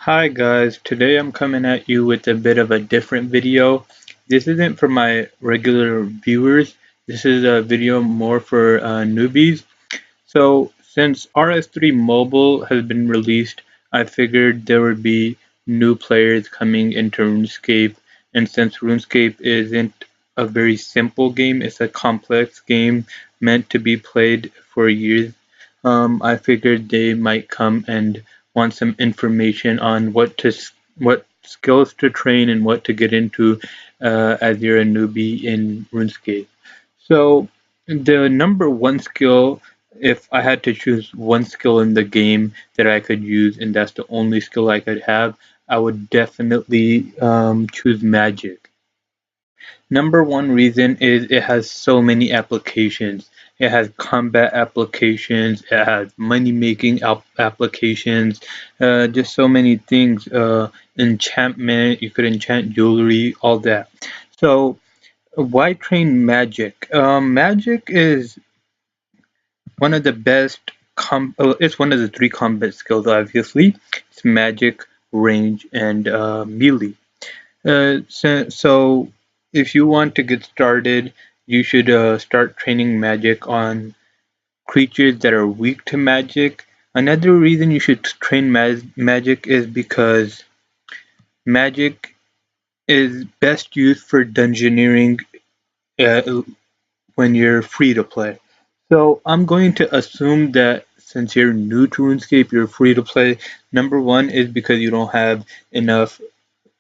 Hi guys, today I'm coming at you with a bit of a different video. This isn't for my regular viewers. This is a video more for newbies. So since RS3 Mobile has been released, I figured there would be new players coming into RuneScape. And since RuneScape isn't a very simple game, it's a complex game meant to be played for years. I figured they might come and want some information on what skills to train and what to get into as you're a newbie in RuneScape. So the number one skill, if I had to choose one skill in the game that I could use, and that's the only skill I could have, I would definitely choose magic. Number one reason is it has so many applications. It has combat applications, it has money making applications, just so many things. Enchantment, you could enchant jewelry, all that. So, why train magic? Magic is one of the best. It's one of the three combat skills, obviously. It's magic, range, and melee. So if you want to get started, you should start training magic on creatures that are weak to magic. Another reason you should train magic is because magic is best used for dungeoneering uh, when you're free to play. So I'm going to assume that since you're new to RuneScape, you're free to play. Number one is because you don't have enough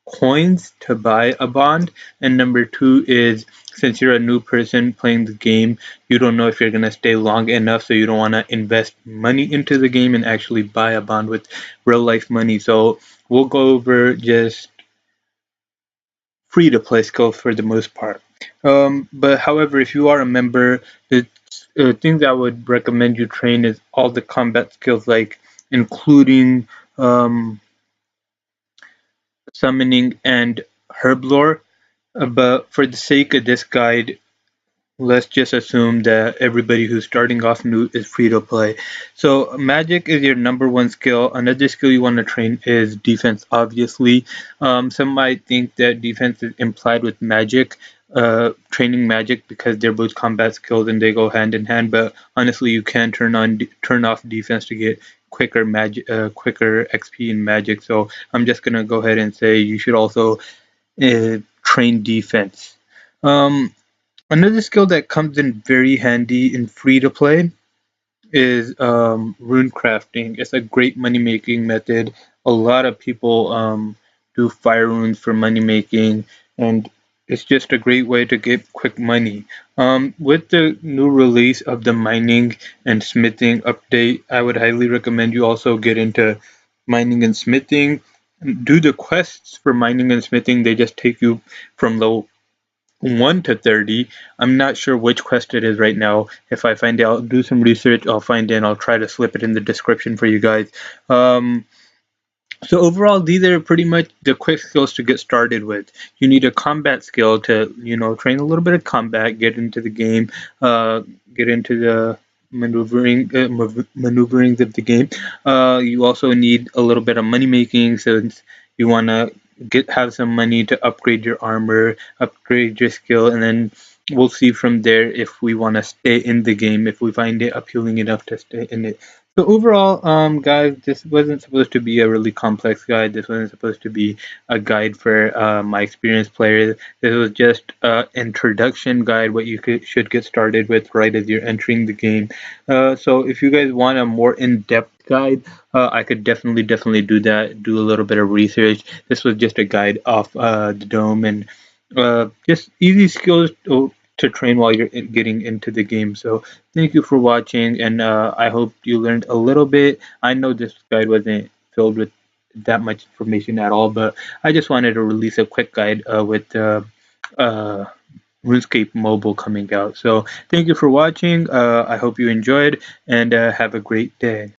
coins to buy a bond, and number two is since you're a new person playing the game, you don't know if you're going to stay long enough, so you don't want to invest money into the game and actually buy a bond with real life money. So we'll go over just free to play skills for the most part. But however, if you are a member, the things I would recommend you train is all the combat skills, like including summoning and herblore. But for the sake of this guide, let's just assume that everybody who's starting off new is free to play. So magic is your number one skill. Another skill you want to train is defense, obviously. Some might think that defense is implied with magic, training magic, because they're both combat skills and they go hand in hand. But honestly, you can turn off defense to get quicker XP in magic. So I'm just gonna go ahead and say you should also train defense. Um, Another skill that comes in very handy in free to play is rune crafting. It's a great money making method. A lot of people do fire runes for money making, and it's just a great way to get quick money. With the new release of the mining and smithing update, I would highly recommend you also get into mining and smithing. Do the quests for mining and smithing, they just take you from level 1 to 30. I'm not sure which quest it is right now. If I find it, I'll do some research. I'll find it and I'll try to slip it in the description for you guys. Um, so overall, these are pretty much the quick skills to get started with. You need a combat skill to, train a little bit of combat, get into the game, get into the maneuverings of the game. You also need a little bit of money making since you want to have some money to upgrade your armor, upgrade your skill, and then we'll see from there if we want to stay in the game, if we find it appealing enough to stay in it. So overall, guys, this wasn't supposed to be a really complex guide. This wasn't supposed to be a guide for my experienced players. This was just an introduction guide, what you should get started with right as you're entering the game. So if you guys want a more in-depth guide, I could definitely do that. Do a little bit of research. This was just a guide off the dome and just easy skills to train while you're getting into the game. So thank you for watching, and I hope you learned a little bit. I know this guide wasn't filled with that much information at all, but I just wanted to release a quick guide with uh, RuneScape Mobile coming out. So thank you for watching. I hope you enjoyed, and have a great day.